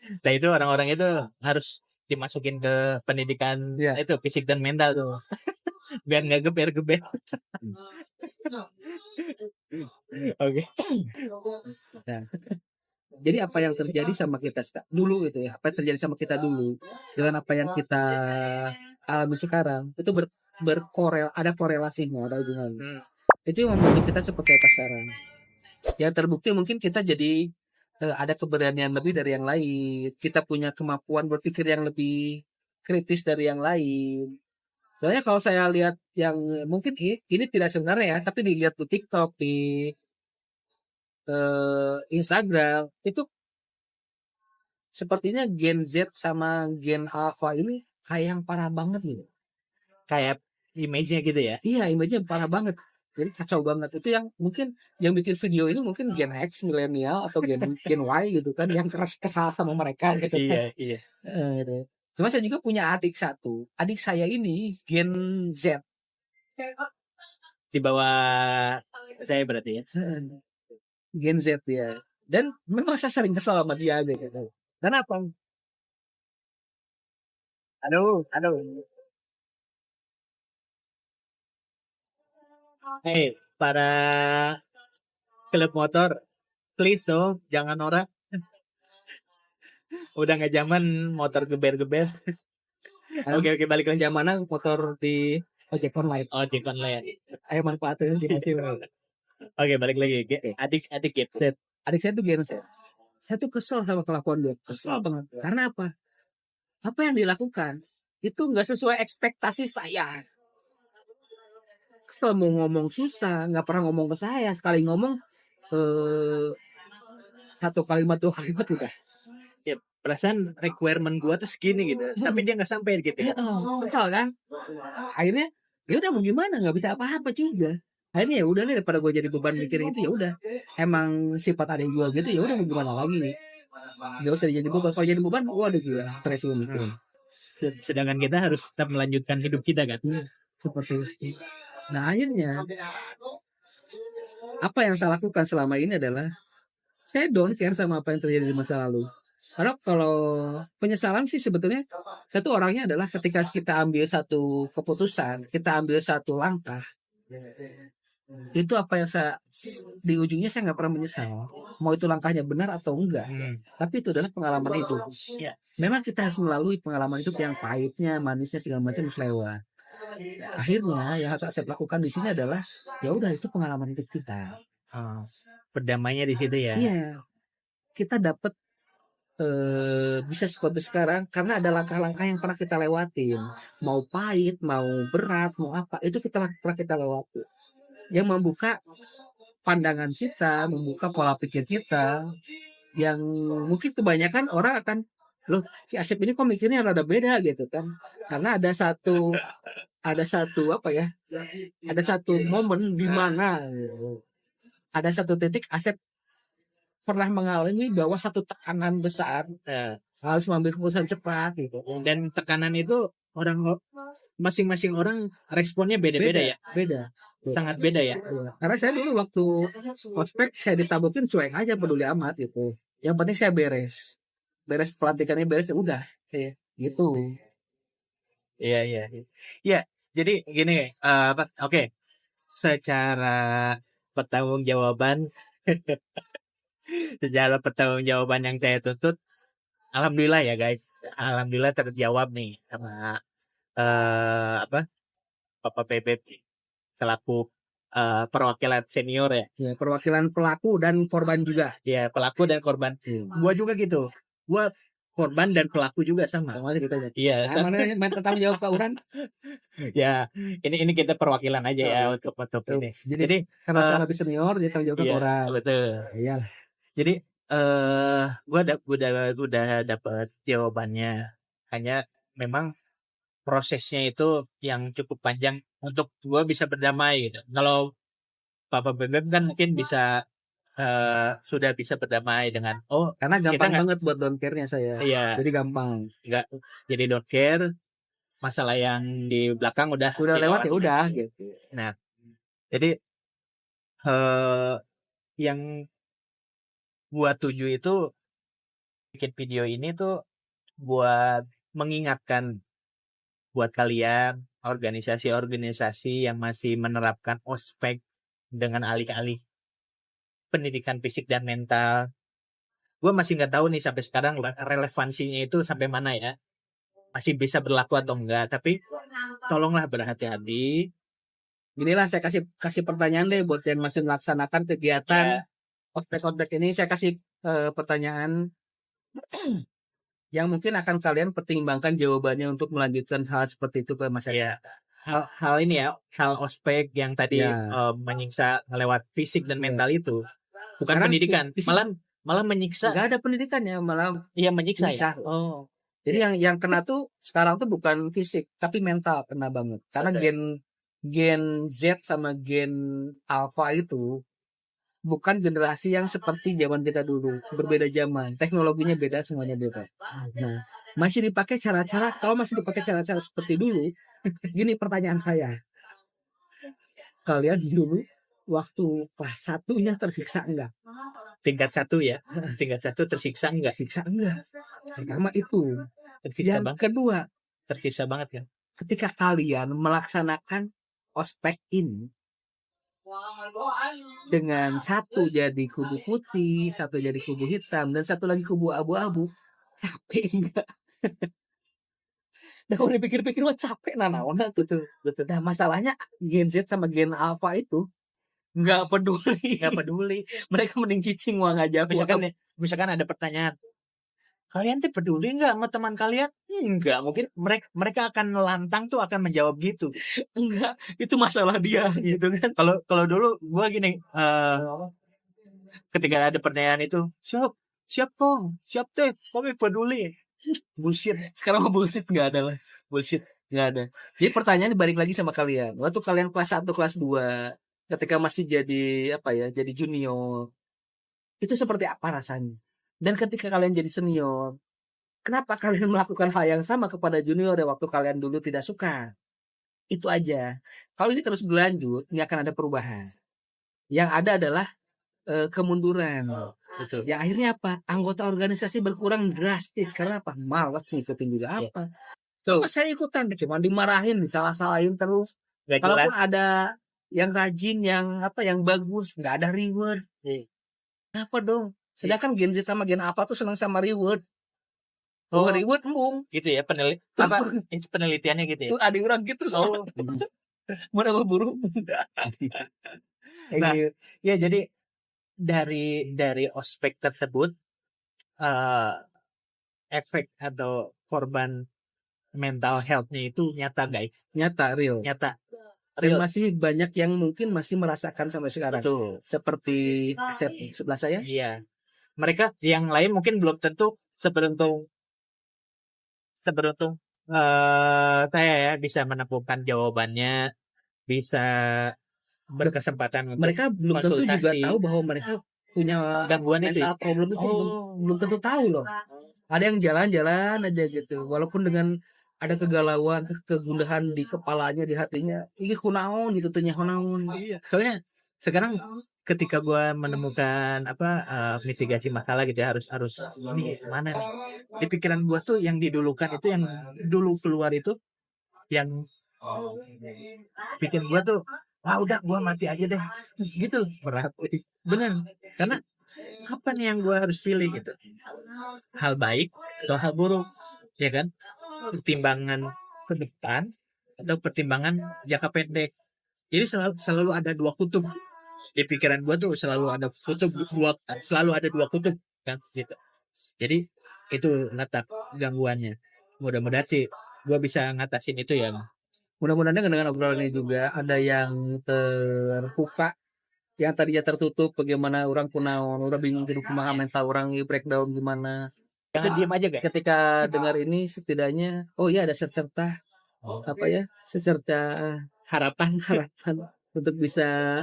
A: Nah itu orang-orang itu harus dimasukin ke pendidikan itu fisik dan mental tuh. Biar nggak geber-geber. Oke.
B: Nah, jadi apa yang terjadi sama kita dulu itu ya, apa yang terjadi sama kita dulu dengan apa yang kita alami sekarang itu ada korelasinya, ada hubungannya. Itu yang membuat kita seperti apa sekarang. Yang terbukti mungkin kita jadi ada keberanian lebih dari yang lain. Kita punya kemampuan berpikir yang lebih kritis dari yang lain. Soalnya kalau saya lihat yang mungkin ini tidak sebenarnya ya, tapi dilihat di TikTok, di Instagram, itu sepertinya Gen Z sama Gen Alpha ini kayak yang parah banget gitu.
A: Kayak image-nya gitu ya.
B: Iya, image-nya parah banget. Jadi kacau banget. Itu yang mungkin yang bikin video ini mungkin Gen X, milenial atau Gen Y gitu kan, yang keras kesal sama mereka gitu.
A: Iya.
B: Gitu. Cuma saya juga punya adik satu. Adik saya ini Gen Z.
A: Di bawah saya berarti ya.
B: Gen Z ya. Dan memang saya sering kesal sama dia gitu. Kenapa? Aduh.
A: Hey, para klub motor, please dong, jangan norak. Udah nggak zaman motor geber-geber. Oke, balik lagi.
B: Yang mana motor di ojek online.
A: Ojek online.
B: Ayo manfaatnya dikasih.
A: Oke, balik lagi. Adik Gepset.
B: Adik saya tuh genset. Saya tuh kesel sama kelakuan dia. Kesel banget. Karena apa? Apa yang dilakukan itu nggak sesuai ekspektasi saya. Kesel mau ngomong susah, nggak pernah ngomong ke saya. Sekali ngomong satu kalimat dua kalimat udah.
A: Ya, perasaan requirement gua tuh segini gitu. Tapi dia nggak sampai gitu ya.
B: Kesel kan? Akhirnya ya udah mau gimana, nggak bisa apa-apa juga. Akhirnya ya udah nih, daripada gue jadi beban mikirin itu, ya udah. Emang sifat adik gue gitu, ya udah mau gimana lagi nih. Gak usah jadi beban. Kalau jadi beban, waduh gila, stres gue mikirin.
A: Sedangkan kita harus tetap melanjutkan hidup kita kan.
B: Seperti itu. Nah akhirnya apa yang saya lakukan selama ini adalah saya don't care sama apa yang terjadi di masa lalu. Karena kalau penyesalan sih sebetulnya saya tuh orangnya adalah ketika kita ambil satu keputusan, kita ambil satu langkah, itu apa yang saya di ujungnya saya nggak pernah menyesal. Mau itu langkahnya benar atau enggak, tapi itu adalah pengalaman hidup.
A: Ya.
B: Memang kita harus melalui pengalaman hidup yang pahitnya, manisnya segala macam harus lewat. Akhirnya yang harus saya lakukan di sini adalah ya udah itu pengalaman hidup kita.
A: Berdamainya di situ ya.
B: Iya, kita dapat bisa seperti sekarang karena ada langkah-langkah yang pernah kita lewatin. Mau pahit, mau berat, mau apa, itu kita pernah kita lewati. Yang membuka pandangan kita, membuka pola pikir kita, yang mungkin kebanyakan orang akan, loh si Asep ini kok mikirnya rada beda gitu kan. Karena ada satu apa ya, ada satu momen di mana ada satu titik Asep pernah mengalami bahwa satu tekanan besar harus mengambil keputusan cepat gitu.
A: Dan tekanan itu masing-masing orang responnya beda-beda ya.
B: Beda.
A: Sangat beda ya.
B: Karena saya dulu waktu ospek saya ditabukin cuek aja, peduli amat gitu. Yang penting saya beres pelantikannya beres, ya udah gitu.
A: Iya. Ya, jadi gini, oke. Secara pertanggungjawaban yang saya tuntut, alhamdulillah ya guys. Alhamdulillah terjawab nih sama Bapak Bebek selaku perwakilan senior ya.
B: Ya, perwakilan pelaku dan korban juga.
A: Ya, pelaku dan korban. Gua juga gitu. Gua korban dan pelaku juga sama.
B: Sama aja kita aja.
A: Iya.
B: Mana yang tanggung jawab Pak Uran?
A: Ya, ini kita perwakilan aja ya untuk ini. Jadi
B: karena saya lebih senior, dia tanggung jawab
A: iya,
B: orang.
A: Betul.
B: Iya.
A: Jadi gua udah dapat jawabannya. Hanya memang prosesnya itu yang cukup panjang untuk gua bisa berdamai gitu. Kalau Papa Bebek kan mungkin bisa sudah bisa berdamai dengan
B: Karena gampang
A: kita
B: banget buat don't care-nya saya.
A: iya,
B: Jadi gampang.
A: nggak jadi don't care, masalah yang di belakang udah
B: Lewat ya udah gitu.
A: Nah, jadi yang gua tuju itu bikin video ini tuh buat mengingatkan buat kalian organisasi-organisasi yang masih menerapkan ospek dengan alih-alih pendidikan fisik dan mental. Gue masih nggak tahu nih sampai sekarang relevansinya itu sampai mana ya. Masih bisa berlaku atau enggak. Tapi tolonglah berhati-hati.
B: Inilah saya kasih pertanyaan deh buat yang masih melaksanakan kegiatan ospek-ospek ini. Saya kasih pertanyaan yang mungkin akan kalian pertimbangkan jawabannya untuk melanjutkan hal seperti itu ke masyarakat.
A: Hal ini ya, hal ospek yang tadi menyiksa lewat fisik dan mental itu. Bukan karena pendidikan, malah menyiksa.
B: Gak ada pendidikannya, malah
A: menyiksa. Ya?
B: Jadi yang kena tuh sekarang tuh bukan fisik, tapi mental kena banget. Karena gen Z sama gen Alpha itu bukan generasi yang seperti zaman kita dulu, berbeda zaman, teknologinya beda, semuanya beda. Nah, masih dipakai cara-cara, kalau masih dipakai cara-cara seperti dulu, gini pertanyaan saya, kalian dulu waktu kelas 1-nya tersiksa enggak?
A: Tingkat 1 ya. Tingkat 1 tersiksa enggak?
B: Siksa enggak. Pertama itu. Yang kedua,
A: tersiksa banget kan.
B: Ketika kalian melaksanakan ospek ini, dengan satu jadi kubu putih, satu jadi kubu hitam, dan satu lagi kubu abu-abu, capek enggak? Nah, kalau dipikir-pikir mah capek nanaona tuh.
A: Betul.
B: Nah, masalahnya Gen Z sama Gen Alpha itu nggak peduli.
A: Nggak peduli.
B: Mereka mending cicing wah nggak jago.
A: Misalkan ada pertanyaan, kalian tuh peduli nggak sama teman kalian? Enggak, mungkin mereka akan lantang tuh akan menjawab gitu.
B: Enggak, itu masalah dia gitu kan.
A: Kalau dulu gua gini, ketika ada pertanyaan itu, siap teh, kami peduli. Bullshit.
B: Sekarang mah bullshit nggak ada lah.
A: Bullshit.
B: Nggak ada. Jadi pertanyaan balik lagi sama kalian. Waktu kalian kelas 1, kelas 2, ketika masih jadi apa ya, jadi junior, itu seperti apa rasanya? Dan ketika kalian jadi senior, kenapa kalian melakukan hal yang sama kepada junior yang waktu kalian dulu tidak suka? Itu aja. Kalau ini terus berlanjut, nggak akan ada perubahan. Yang ada adalah kemunduran.
A: Betul.
B: Ya akhirnya apa? Anggota organisasi berkurang drastis karena apa? Males ngikutin juga apa?
A: Betul.
B: Saya ikutan cuma dimarahin, disalah-salahin terus.
A: Gak
B: Kalaupun
A: jelas.
B: ada yang rajin, yang apa, yang bagus, nggak ada reward. Apa dong? Sedangkan Gen Z sama Gen apa tuh senang sama reward. Oh, reward embung.
A: Gitu ya itu penelitiannya gitu ya.
B: Tuh ada orang gitu soalnya. Mana buru.
A: Nah, ya jadi dari ospek tersebut efek atau korban mental health-nya itu nyata guys,
B: Nyata, real.
A: nyata.
B: Dan masih banyak yang mungkin masih merasakan sampai sekarang.
A: Betul.
B: Seperti Asep sebelah saya.
A: Iya. Mereka yang lain mungkin belum tentu seberuntung saya ya bisa menemukan jawabannya, bisa berkesempatan untuk
B: Mereka belum tentu juga
A: konsultasi.
B: tahu bahwa mereka punya
A: Gangguan itu.
B: mental problem itu belum tentu tahu loh. Ada yang jalan-jalan aja gitu, walaupun dengan ada kegalauan, kegundahan di kepalanya, di hatinya, ini kunaon gitu, tanya kunaon.
A: Iya. Soalnya sekarang ketika gue menemukan mitigasi masalah gitu ya, harus ini mana nih di pikiran gue tuh yang didulukan itu, yang dulu keluar itu, yang bikin gue tuh udah gue mati aja deh gitu, berat bener. Karena apa nih yang gue harus pilih gitu, hal baik atau hal buruk, ya kan, pertimbangan ke depan atau pertimbangan jangka pendek. Jadi selalu ada dua kutub di pikiran gue tuh, selalu ada dua kutub kan gitu. Jadi itu letak gangguannya. Mudah-mudahan sih gue bisa ngatasin itu ya.
B: Mudah-mudahan dengan obrolan ini juga ada yang terbuka, yang tadinya tertutup bagaimana orang kunaon, orang bingung hidup kumaha, mental orang breakdown gimana.
A: Jangan diam aja guys.
B: Ketika dengar ini setidaknya ada secerca secerca harapan untuk bisa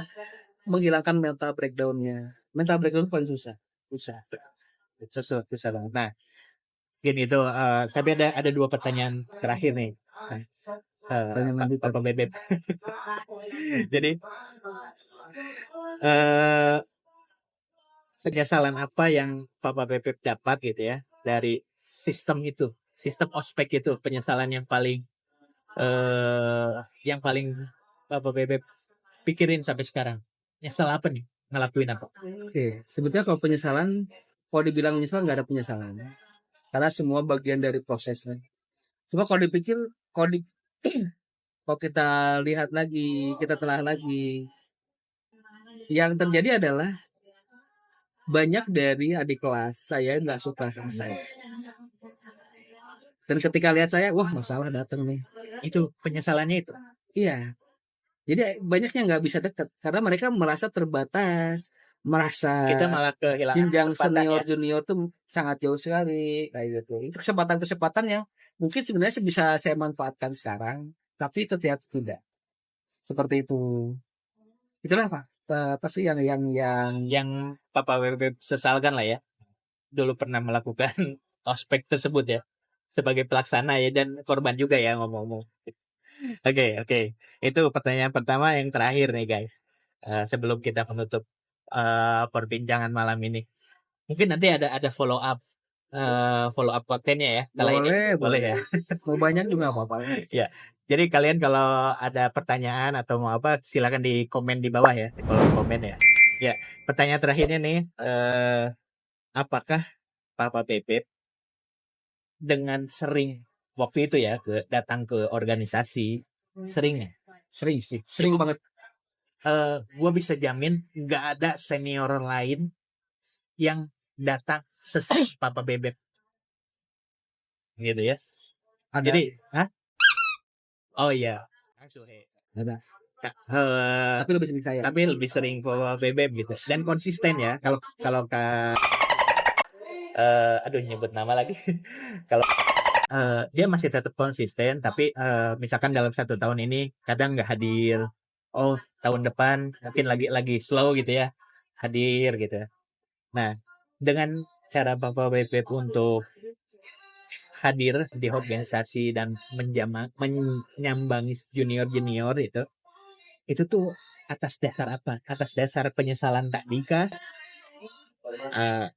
B: menghilangkan mental breakdown-nya. Mental breakdown paling susah banget.
A: Nah, gini tuh, tapi ada dua pertanyaan terakhir nih. Pak Bebep. Jadi penyesalan apa yang Papa Bebep dapat gitu ya dari sistem ospek itu, penyesalan yang paling Papa Bebep pikirin sampai sekarang? Nyesal apa nih, ngelakuin apa?
B: Oke, sebetulnya kalau penyesalan, kalau dibilang menyesal nggak ada penyesalan, karena semua bagian dari prosesnya. Cuma kalau dipikir, kalau kita lihat lagi, kita telah lagi, yang terjadi adalah banyak dari adik kelas saya nggak suka sama saya. Dan ketika lihat saya, wah masalah datang nih.
A: Itu penyesalannya itu.
B: Iya. Jadi banyaknya nggak bisa dekat karena mereka merasa terbatas, merasa
A: Kita malah kehilangan
B: jenjang
A: kesempatan
B: senior
A: ya.
B: junior tuh sangat jauh sekali kayak gitu. Itu kesempatan yang mungkin sebenarnya bisa saya manfaatkan sekarang, tapi ternyata tidak. Seperti itu. Itulah apa sih
A: yang Papa Bebep sesalkan lah ya. Dulu pernah melakukan ospek tersebut ya, sebagai pelaksana ya, dan korban juga ya ngomong-ngomong. Oke. Itu pertanyaan pertama yang terakhir nih guys. Sebelum kita menutup perbincangan malam ini. Mungkin nanti ada follow up follow up kontennya ya. Kalau ini
B: Boleh,
A: boleh ya.
B: Mau banyak juga apa-apa.
A: Ya. Jadi kalian kalau ada pertanyaan atau mau apa silakan di komen di bawah ya, di kolom komen ya. Ya, pertanyaan terakhirnya nih, apakah Papa Bebek dengan sering waktu itu ya datang ke organisasi sering ya?
B: Sering sih, sering banget.
A: Gue bisa jamin nggak ada senior lain yang datang sesering Papa Bebek gitu ya.
B: Ada.
A: Jadi, oh iya,
B: Ada.
A: tapi lebih sering Papa Bebek gitu dan konsisten ya. Kalau aduh nyebut nama lagi. Kalau dia masih tetap konsisten, tapi misalkan dalam 1 tahun ini kadang nggak hadir. Oh, tahun depan mungkin lagi slow gitu ya, hadir gitu. Nah, dengan cara Bapak Bebek untuk hadir di organisasi dan menyambangi junior itu tuh atas dasar apa? Atas dasar penyesalan tadi kah?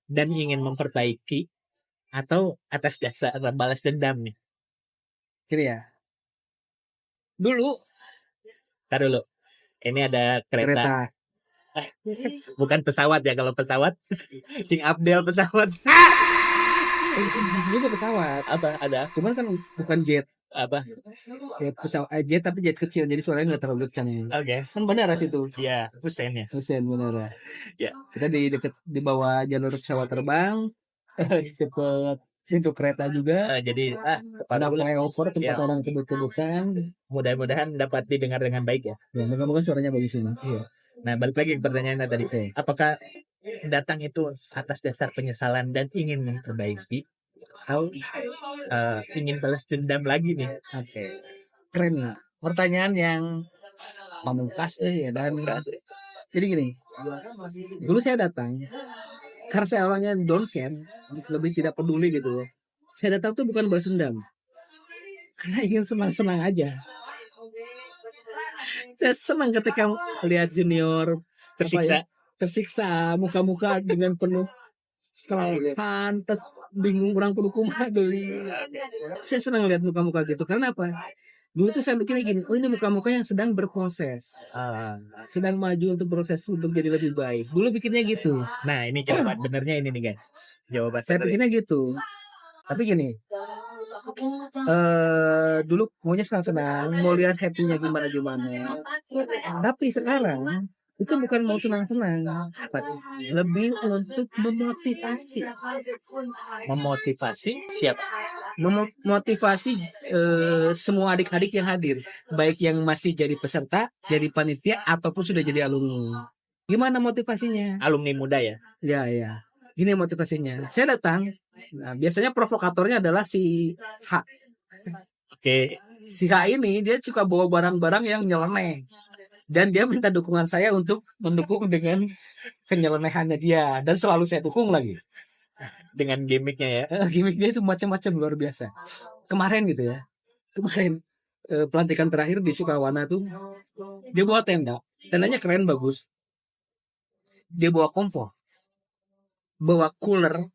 A: Dan ingin memperbaiki atau atas dasar balas dendam nih?
B: Gini ya. Dulu
A: Ntar dulu. Ini ada kereta. Bukan pesawat ya. Kalau pesawat, Cing Abdel pesawat.
B: juga pesawat.
A: Apa? Ada?
B: Cuman kan bukan jet.
A: Apa?
B: Pesawat jet tapi jet kecil jadi suaranya nggak terlalu kencang.
A: Oke.
B: Kan bandara situ.
A: Iya, Hussein ya.
B: Hussein bandara.
A: Ya.
B: Kita di bawah jalur pesawat terbang. Deket pintu kereta juga.
A: Jadi
B: Ada flyover tempat
A: Ya.
B: orang kebut-kebutan.
A: Mudah-mudahan dapat didengar dengan baik ya.
B: Ya, moga-moga suaranya bagus ini.
A: Iya. Nah, balik lagi ke pertanyaan tadi. Apakah datang itu atas dasar penyesalan dan ingin memperbaiki atau ingin balas dendam lagi nih?
B: Oke. Keren ya. Pertanyaan yang pamungkas ya dan jadi gini. Dulu saya datang karena saya orangnya don't care, lebih tidak peduli gitu. Saya datang tuh bukan balas dendam. Karena ingin senang-senang aja. Saya senang ketika lihat junior tersiksa muka-muka dengan penuh kelelahan, terus bingung orang penuh kumaha deui. Saya senang lihat muka-muka gitu. Karena apa? Dulu tuh saya mikirnya gini, oh ini muka-muka yang sedang berproses, sedang maju untuk proses untuk jadi lebih baik. Dulu pikirnya gitu.
A: Nah, ini jawaban benernya ini nih guys. Jawaban
B: Saya pikirnya gitu. Tapi gini, dulu maunya senang-senang, mau lihat happy-nya gimana. Tapi sekarang itu bukan mau senang-senang, lebih untuk memotivasi.
A: Memotivasi siapa?
B: Memotivasi semua adik-adik yang hadir, baik yang masih jadi peserta, jadi panitia ataupun sudah jadi alumni. Gimana motivasinya?
A: Alumni muda ya?
B: Ya. Gini motivasinya. Saya datang. Nah, biasanya provokatornya adalah si H.
A: Oke.
B: Si H ini dia suka bawa barang-barang yang nyeleneh. Dan dia minta dukungan saya untuk mendukung dengan kenyelenehannya dia. Dan selalu saya dukung lagi.
A: Dengan gimmicknya ya?
B: Gimmick dia itu macam-macam luar biasa. Kemarin gitu ya. Pelantikan terakhir di Sukawana tuh. Dia bawa tenda. Tendanya keren bagus. Dia bawa kompor. Bawa cooler.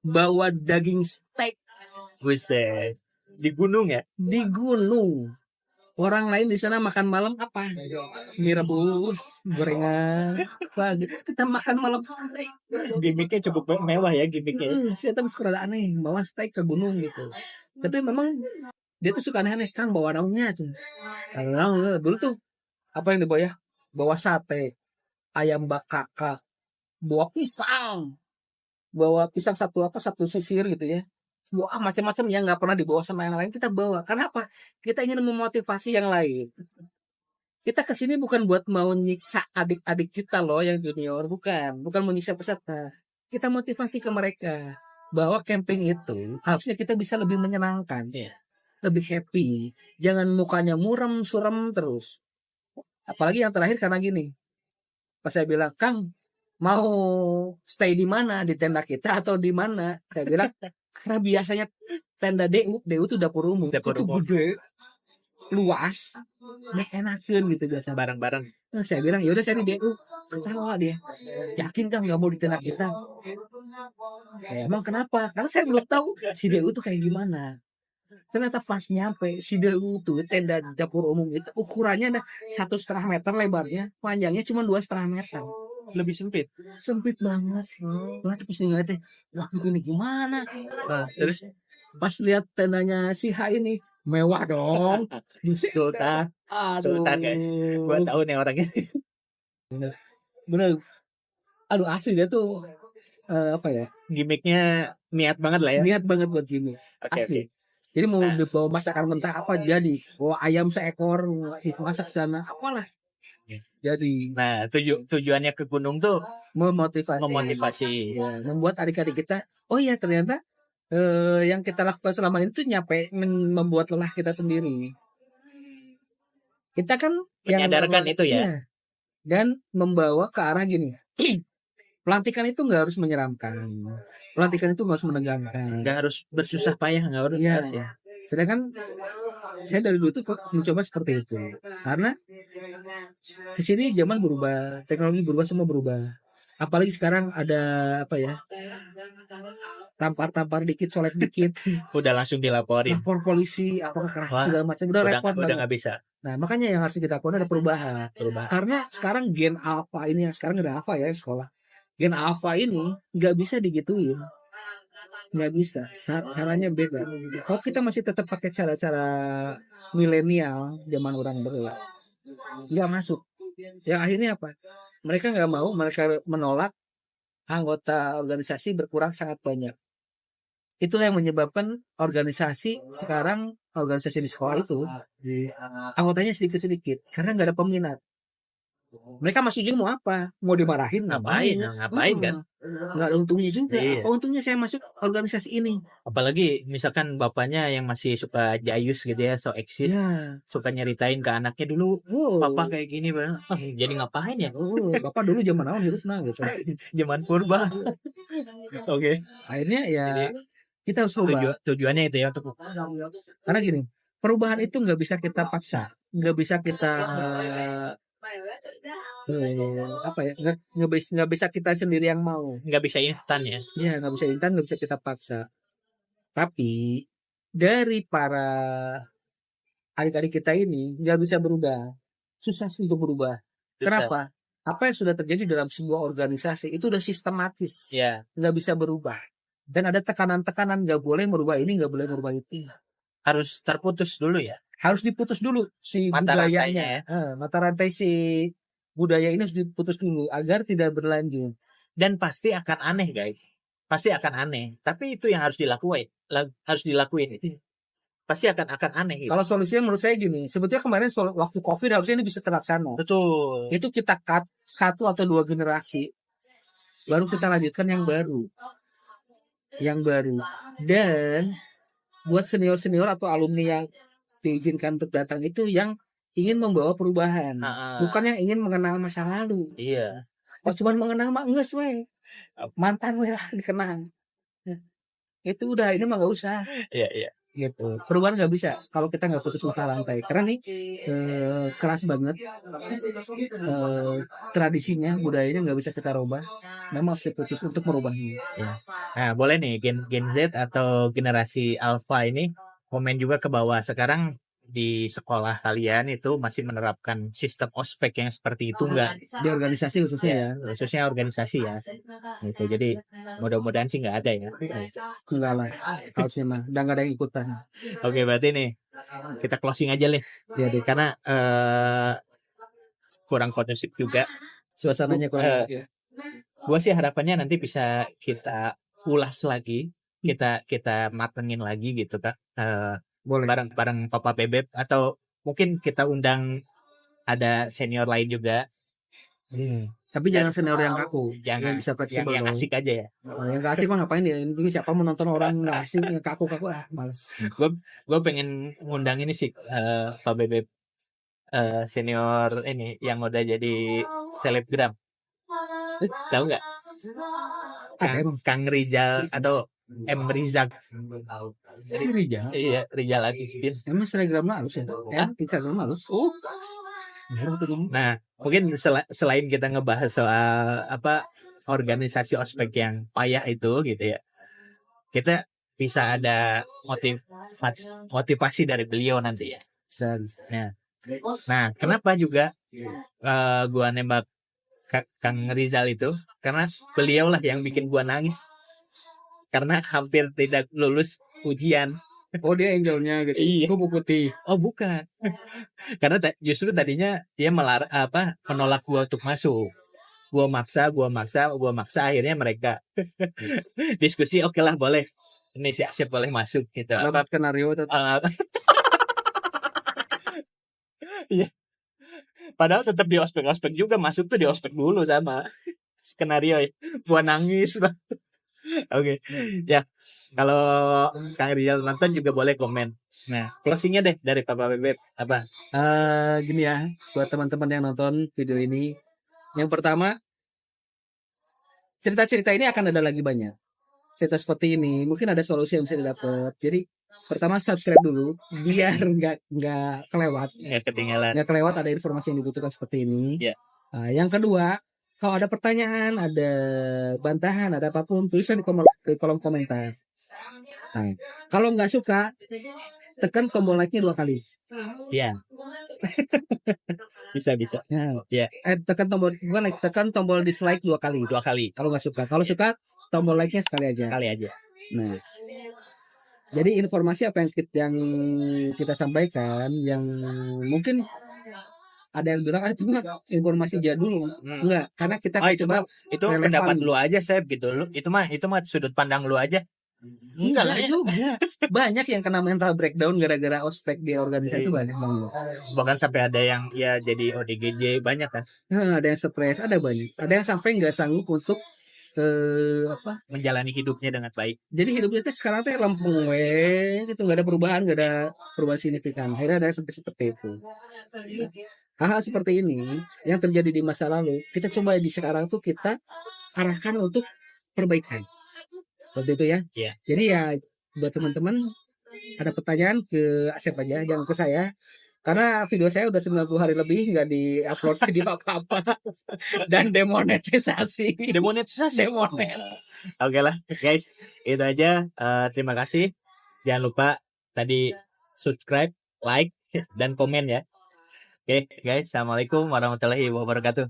B: Bawa daging steak.
A: Buset. Di gunung ya?
B: Di gunung. Orang lain di sana makan malam apa? Mie rebus, gorengan, apa gitu. Kita makan malam steak.
A: Gimmicknya cukup mewah ya gimmicknya.
B: Saya tuh suka aneh, bawa steak ke gunung gitu. Tapi memang dia tuh suka aneh-aneh, Kang bawa daunnya tuh. Dulu tuh apa yang dibawa ya? Bawa sate, ayam bakaka, bawa pisang satu sisir gitu ya. Wah macam-macam yang nggak pernah dibawa sama yang lain kita bawa. Karena apa? Kita ingin memotivasi yang lain. Kita kesini bukan buat mau nyiksa adik-adik kita loh yang junior, bukan menyiksa peserta. Kita motivasi ke mereka bahwa camping itu harusnya kita bisa lebih menyenangkan, lebih happy. Jangan mukanya muram suram terus. Apalagi yang terakhir karena gini, pas saya bilang Kang mau stay di mana, di tenda kita atau di mana? Saya bilang karena biasanya tenda DU itu dapur umum, itu gede, luas, enakan gitu biasa bareng-bareng. Nah, saya bilang yaudah saya di DU, ketawa dia, yakin kan nggak mau di tenda kita? Kayak, emang kenapa? Karena saya belum tahu si DU tuh kayak gimana. Ternyata pas nyampe si DU tuh tenda di dapur umum itu ukurannya ada 1,5 meter lebarnya, panjangnya cuma 2,5 meter.
A: Lebih sempit.
B: Sempit banget. Lah terus ngeliatnya, wah ini gimana?
A: Nah, terus
B: Pas lihat tendanya si H ini mewah dong.
A: Sultan,
B: Aduh.
A: Sultan guys. Gua tahu nih orangnya.
B: Bener. Aduh asli dia tuh apa ya?
A: Gimiknya niat banget lah ya.
B: Niat banget buat gini.
A: Oke,
B: Asli. Jadi mau
A: Nah.
B: dibawa masakan mentah apa jadi? Bawa ayam seekor masak sana apalah. Jadi
A: Nah, tujuannya ke gunung tuh memotivasi.
B: Ya, membuat adik-adik kita, oh iya ternyata yang kita lakukan selama ini tuh membuat lelah kita sendiri. Kita kan
A: Menyadarkan itu ya.
B: iya. Dan membawa ke arah gini. Pelantikan itu nggak harus menyeramkan. Pelantikan itu nggak harus menegangkan.
A: Nggak harus bersusah payah, nggak harus.
B: Iya.
A: Ya.
B: Sedangkan saya dari dulu tuh mencoba seperti itu. Karena di sini zaman berubah, teknologi berubah, semua berubah. Apalagi sekarang ada apa ya? Tampar-tampar dikit, solek dikit,
A: Udah langsung dilaporin.
B: lapor polisi, apa kekerasan
A: Wah,
B: segala macam, udah repot
A: Udah
B: banget.
A: nggak bisa.
B: Nah, makanya yang harus kita lakukan ada perubahan. Karena sekarang gen alpha ini, yang sekarang ada alpha ya sekolah. Gen alpha ini nggak bisa digituin. Nggak bisa. Caranya beda. Kalau kita masih tetap pakai cara-cara milenial zaman orang dulu, nggak masuk. Yang akhirnya apa? Mereka nggak mau, mereka menolak anggota organisasi berkurang sangat banyak. Itulah yang menyebabkan organisasi sekarang, organisasi di sekolah itu anggotanya sedikit-sedikit karena nggak ada peminat. Mereka masih mau apa? Mau dimarahin?
A: Ngapain kan?
B: Nggak ada untungnya juga.
A: Iya.
B: Apa untungnya saya masuk organisasi ini?
A: Apalagi misalkan bapaknya yang masih suka jayus gitu ya, so eksis,
B: Ya,
A: suka nyeritain ke anaknya dulu, papa kayak gini bang. Jadi ngapain ya?
B: bapak dulu zaman naon hidupna gitu.
A: Zaman purba. Oke.
B: Akhirnya ya
A: Jadi,
B: kita harus ubah.
A: Tujuannya itu ya untuk
B: Karena gini, perubahan itu nggak bisa kita paksa, nggak bisa kita apa ya, nggak bisa kita sendiri yang mau.
A: nggak bisa instan ya.
B: Ya nggak bisa instan, nggak bisa kita paksa. Tapi dari para adik-adik kita ini nggak bisa berubah, susah untuk berubah.
A: Susah.
B: Kenapa? Apa yang sudah terjadi dalam sebuah organisasi itu udah sistematis,
A: Ya,
B: nggak bisa berubah. Dan ada tekanan-tekanan, nggak boleh merubah ini, nggak boleh merubah itu.
A: harus terputus dulu ya.
B: Harus diputus dulu si
A: Mata
B: budayanya. Mata rantai si budaya ini harus diputus dulu agar tidak berlanjut.
A: Dan pasti akan aneh guys. Pasti akan aneh. Tapi itu yang harus dilakuin. Harus dilakuin itu. Pasti akan aneh gitu.
B: Kalau solusinya menurut saya gini, sebetulnya kemarin waktu COVID harusnya ini bisa terlaksana.
A: Betul.
B: Itu kita cut 1 atau 2 generasi, baru kita lanjutkan yang baru. Dan buat senior-senior atau alumni yang diizinkan untuk datang itu yang ingin membawa perubahan, bukan yang ingin mengenang masa lalu.
A: Iya.
B: Oh cuman mengenang mah enggak we, mantan we lah dikenang. Itu udah, ini mah nggak usah.
A: Iya.
B: Gitu. Perubahan nggak bisa kalau kita nggak putus mata rantai. Karena nih keras banget tradisinya, budayanya nggak bisa kita rubah. Memang harus diputus untuk merubahnya.
A: Ya. Nah, boleh nih Gen Z atau generasi Alpha ini komen juga ke bawah. Sekarang di sekolah kalian itu masih menerapkan sistem ospek yang seperti itu enggak?
B: Di organisasi khususnya ya.
A: Khususnya organisasi ya. Gitu. Jadi mudah-mudahan sih nggak ada ya.
B: Enggak lah. Harusnya mah. Udah nggak ada yang ikutan.
A: Oke, berarti nih kita closing aja nih.
B: Ya deh.
A: Karena kurang kondusif juga.
B: Suasananya kurang.
A: Gua sih harapannya nanti bisa kita ulas lagi, kita matengin lagi gitu Kak.
B: Boleh.
A: Bareng Papa Bebek atau mungkin kita undang ada senior lain juga.
B: Tapi jangan senior yang kaku.
A: Jangan
B: Yang bisa fleksibel.
A: yang asik aja ya.
B: Yang gak asik mah ngapain ya? Ini siapa menonton orang gak asik, yang kaku-kaku males.
A: Gue pengen ngundang ini sih Pak Bebek senior ini yang udah jadi selebgram. Tahu nggak? Kang Rizal atau M Rizal.
B: Ini Rijal.
A: Iya, Rizal Agustin.
B: Emang Instagram halus ya? Instagram halus.
A: Nah, mungkin selain kita ngebahas soal organisasi ospek yang payah itu gitu ya, kita bisa ada motivasi dari beliau nanti ya. Nah, kenapa juga gua nembak Kang Rizal itu? Karena beliau lah yang bikin gua nangis. Karena hampir tidak lulus ujian.
B: Oh, dia angelnya gitu.
A: Iya.
B: Kupu putih.
A: Oh, bukan. Karena justru tadinya dia menolak gua untuk masuk. Gua maksa, akhirnya mereka diskusi, oke lah boleh. Ini siap boleh masuk gitu.
B: Lewat skenario itu.
A: Iya. Padahal tetap di ospek juga, masuk tuh di ospek dulu sama skenario ya. Gua nangis. Oke. Ya, kalau Kang Rizal nonton juga boleh komen. Nah, closingnya deh dari Papa Bebek apa?
B: Gini ya, buat teman-teman yang nonton video ini, yang pertama, cerita-cerita ini akan ada lagi banyak. Cerita seperti ini, mungkin ada solusi yang bisa didapat. Jadi pertama subscribe dulu biar nggak kelewat. Nggak kelewat ada informasi yang dibutuhkan seperti ini.
A: Ya.
B: Nah, yang kedua, kalau ada pertanyaan, ada bantahan, ada apapun, tuliskan di kolom komentar. Nah, kalau nggak suka, tekan tombol like-nya 2 kali.
A: Iya. bisa.
B: Ya. Tekan tombol dislike 2 kali.
A: 2 kali.
B: Kalau nggak suka. Kalau suka, tombol like-nya sekali aja. Nah, jadi informasi apa yang kita sampaikan yang mungkin ada yang bilang itu informasi jadul. Enggak, karena kita coba
A: itu pendapat lu aja, Seb, gitu. Itu mah sudut pandang lu aja.
B: Enggak lah juga. Banyak yang kena mental breakdown gara-gara ospek di organisasi itu banyak banget.
A: Bahkan sampai ada yang ya jadi ODGJ banyak kan.
B: Ada yang stres, ada banyak. Ada yang sampai nggak sanggup untuk
A: menjalani hidupnya dengan baik.
B: Jadi hidupnya tuh sekarang tuh lempeng gitu, nggak ada perubahan signifikan. Akhirnya ada seperti itu. Hal-hal seperti ini yang terjadi di masa lalu, kita coba di sekarang tuh kita arahkan untuk perbaikan. Seperti itu ya.
A: Yeah.
B: Jadi ya buat teman-teman ada pertanyaan ke Asep aja, jangan ke saya. Karena video saya udah 90 hari lebih nggak di-upload video apa-apa dan demonetisasi.
A: Oke lah, guys. Itu aja. Terima kasih. Jangan lupa tadi subscribe, like, dan komen ya. Oke, guys. Assalamualaikum warahmatullahi wabarakatuh.